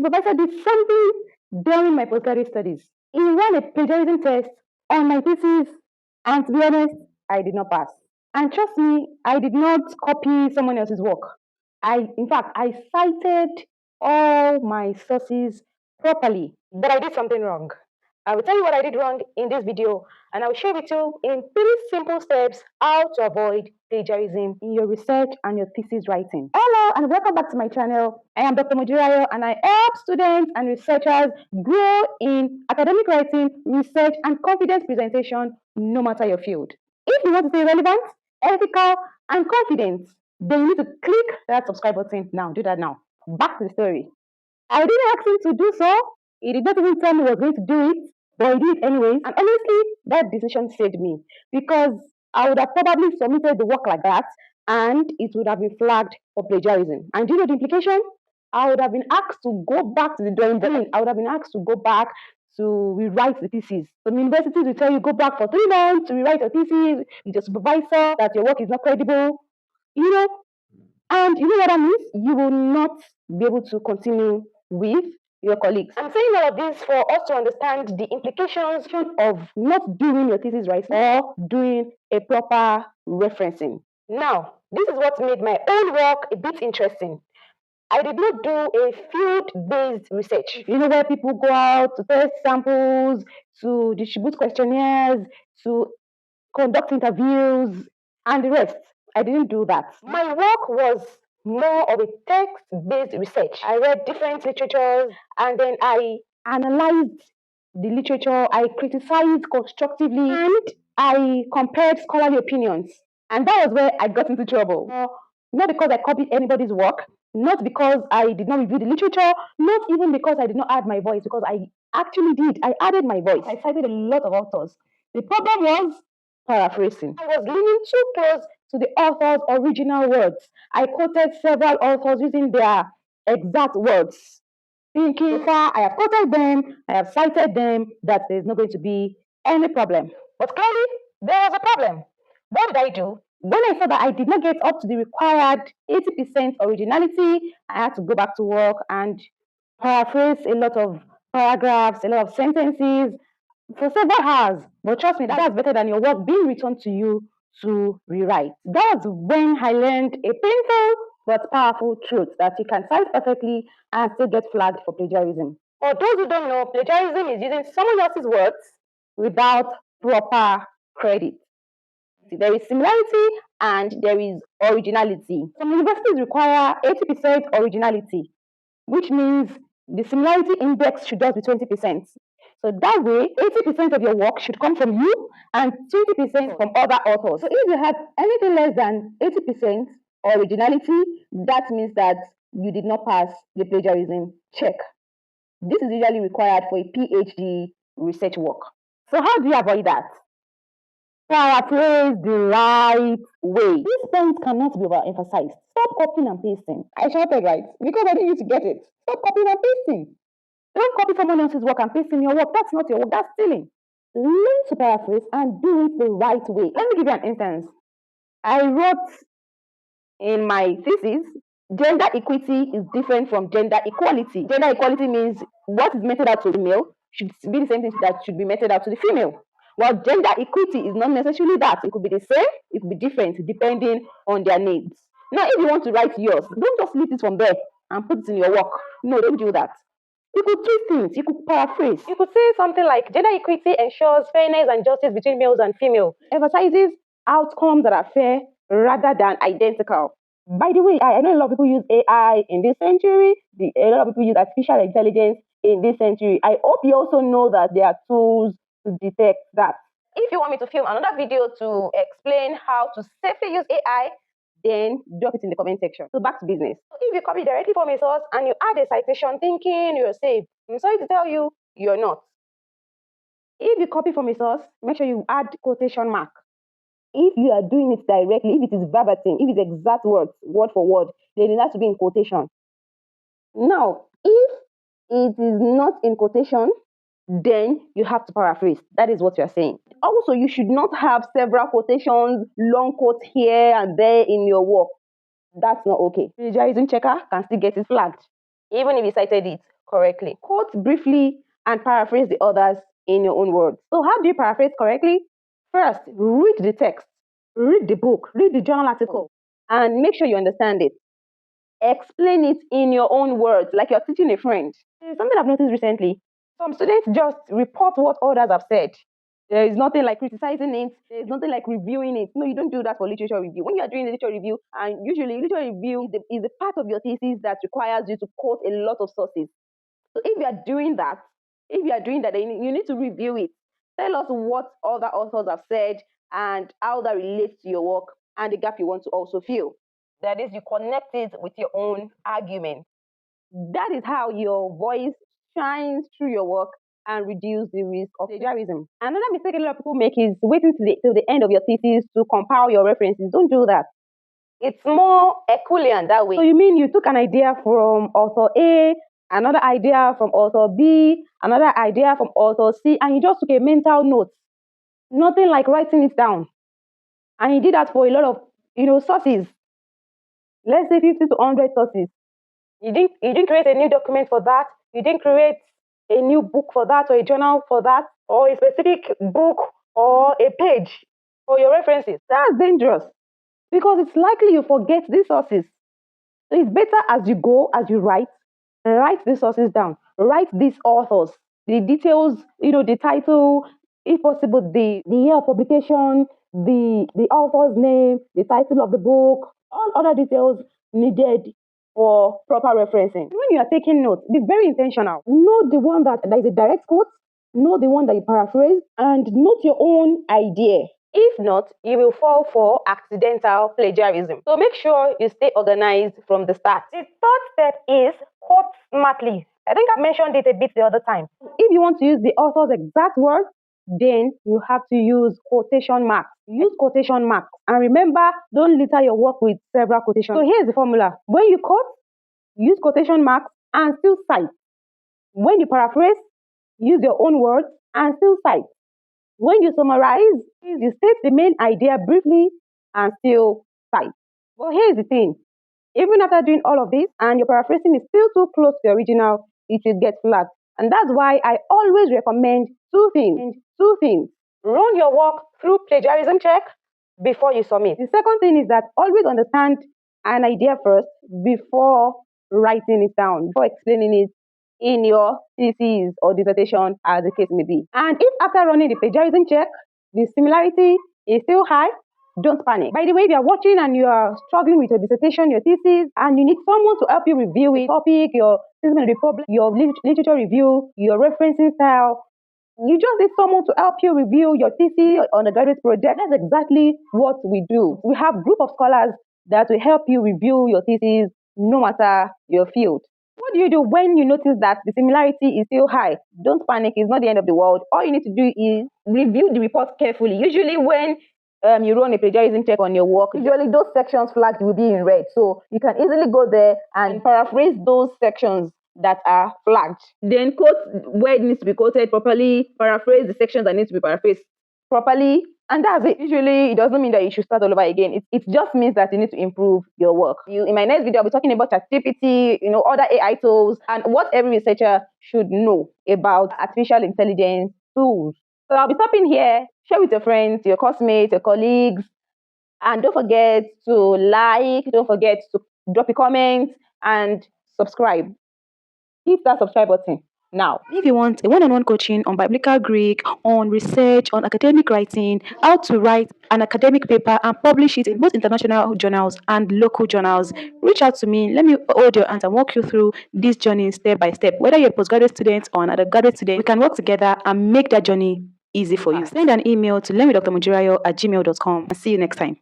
supervisor did something during my postgraduate studies. He ran a plagiarism test on my thesis, and to be honest, I did not pass. And trust me, I did not copy someone else's work. In fact, I cited all my sources properly, but I did something wrong. I will tell you what I did wrong in this video, and I will share with you in 3 simple steps how to avoid plagiarism in your research and your thesis writing. Hello, and welcome back to my channel. I am Dr. Mojirayo, and I help students and researchers grow in academic writing, research, and confidence presentation, no matter your field. If you want to stay relevant, ethical, and confident, then you need to click that subscribe button now. Do that now. Back to the story. I didn't ask him to do so. He did not even tell me he was going to do it, but he did it anyways. And honestly, that decision saved me because I would have probably submitted the work like that and it would have been flagged for plagiarism. And do you know the implication? I would have been asked to go back to the drawing board. I would have been asked to go back to rewrite the thesis. Some universities will tell you go back for 3 months to rewrite your thesis with your supervisor, that your work is not credible. And you know what that means? You will not be able to continue with your colleagues. I'm saying all of this for us to understand the implications of not doing your thesis right or doing a proper referencing. Now, this is what made my own work a bit interesting. I did not do a field-based research. You know, where people go out to test samples, to distribute questionnaires, to conduct interviews, and the rest. I didn't do that. My work was more of a text-based research. I read different literatures and then I analyzed the literature, I criticized constructively, and I compared scholarly opinions. And that was where I got into trouble. Not because I copied anybody's work, not because I did not review the literature, not even because I did not add my voice, because I actually did. I added my voice. I cited a lot of authors. The problem was paraphrasing. I was leaning too close to the author's original words. I quoted several authors using their exact words, thinking, so far I have quoted them, I have cited them, that there's not going to be any problem. But clearly, there was a problem. What did I do? When I saw that I did not get up to the required 80% originality, I had to go back to work and paraphrase a lot of paragraphs, a lot of sentences, for several hours. But trust me, that's better than your work being returned to you to rewrite. That's when I learned a painful but powerful truth that you can cite perfectly and still get flagged for plagiarism. For those who don't know, plagiarism is using someone else's words without proper credit. There is similarity and there is originality. Some universities require 80% originality, which means the similarity index should just be 20%. So that way, 80% of your work should come from you and 20% from other authors. So if you have anything less than 80% originality, that means that you did not pass the plagiarism check. This is usually required for a PhD research work. So how do you avoid that? Paraphrase the right way. These points cannot be overemphasized. Stop copying and pasting. I shouted right because I didn't need to get it. Stop copying and pasting. Don't copy someone else's work and paste in your work. That's not your work. That's stealing. Learn to paraphrase and do it the right way. Let me give you an instance. I wrote in my thesis, gender equity is different from gender equality. Gender equality means what is meted out to the male should be the same thing that should be meted out to the female. While gender equity is not necessarily that. It could be the same, it could be different depending on their needs. Now, if you want to write yours, don't just leave it from there and put it in your work. No, don't do that. You could twist things, you could paraphrase. You could say something like, gender equity ensures fairness and justice between males and females, emphasizes outcomes that are fair rather than identical. By the way, I know a lot of people use AI in this century. A lot of people use artificial intelligence in this century. I hope you also know that there are tools to detect that. If you want me to film another video to explain how to safely use AI, then drop it in the comment section. So back to business. If you copy directly from a source and you add a citation thinking you're safe, I'm sorry to tell you, you're not. If you copy from a source, make sure you add quotation mark. If you are doing it directly, if it is verbatim, if it's exact words, word for word, then it has to be in quotation. Now, if it is not in quotation, then you have to paraphrase. That is what you are saying. Also, you should not have several quotations, long quotes here and there in your work. That's not okay. Plagiarism checker can still get it flagged, even if you cited it correctly. Quote briefly and paraphrase the others in your own words. So how do you paraphrase correctly? First, read the text, read the book, read the journal article, and make sure you understand it. Explain it in your own words, like you're teaching a friend. There's something I've noticed recently. Some students just report what others have said. There is nothing like criticizing it. There is nothing like reviewing it. No, you don't do that for literature review. When you are doing a literature review, and usually literature review is the part of your thesis that requires you to quote a lot of sources. So if you are doing that, then you need to review it. Tell us what other authors have said and how that relates to your work and the gap you want to also fill. That is, you connect it with your own argument. That is how your voice shines through your work and reduce the risk of plagiarism. Another mistake a lot of people make is waiting till the end of your thesis to compile your references. Don't do that. It's more equivalent that way. So you mean you took an idea from author A, another idea from author B, another idea from author C, and you just took a mental note. Nothing like writing it down. And you did that for a lot of sources. Let's say 50 to 100 sources. You didn't create a new document for that. You didn't create a new book for that, or a journal for that, or a specific book or a page for your references. That's dangerous because it's likely you forget these sources. So it's better as you go, as you write these sources down. Write these authors, the details, the title, if possible, the year of publication, the author's name, the title of the book, all other details needed for proper referencing. When you are taking notes, be very intentional. Note the one that is a direct quote, note the one that you paraphrase, and note your own idea. If not, you will fall for accidental plagiarism. So make sure you stay organized from the start. The third step is quote smartly. I think I mentioned it a bit the other time. If you want to use the author's exact words, then you have to use quotation marks. Use quotation marks. And remember, don't litter your work with several quotations. So here's the formula. When you quote, use quotation marks and still cite. When you paraphrase, use your own words and still cite. When you summarize, you state the main idea briefly and still cite. But here's the thing. Even after doing all of this and your paraphrasing is still too close to the original, it will get flagged. And that's why I always recommend two things. Run your work through plagiarism check before you submit. The second thing is that always understand an idea first before writing it down, before explaining it in your thesis or dissertation, as the case may be. And if after running the plagiarism check, the similarity is still high, don't panic. By the way, if you are watching and you are struggling with your dissertation, your thesis, and you need someone to help you review a topic, your problem, your literature review, your referencing style, you just need someone to help you review your thesis on a graduate project. That's exactly what we do. We have a group of scholars that will help you review your thesis no matter your field. What do you do when you notice that the similarity is still high? Don't panic, it's not the end of the world. All you need to do is review the report carefully. Usually when you run a plagiarism check on your work, usually those sections flagged will be in red. So you can easily go there and paraphrase those sections that are flagged. Then quote where it needs to be quoted properly, paraphrase the sections that need to be paraphrased properly, and that's it. Usually it doesn't mean that you should start all over again. It just means that you need to improve your work. In my next video, I'll be talking about ChatGPT, other AI tools, and what every researcher should know about artificial intelligence tools. So I'll be stopping here. Share with your friends, your classmates, your colleagues, and don't forget to like, don't forget to drop a comment and subscribe. Hit that subscribe button now. If you want a one-on-one coaching on biblical Greek, on research, on academic writing, how to write an academic paper and publish it in both international journals and local journals, reach out to me. Let me hold your hand and walk you through this journey step by step. Whether you're a postgraduate student or an undergraduate student, we can work together and make that journey easy for you. Send an email to learnwithdrmujirayo@gmail.com and see you next time.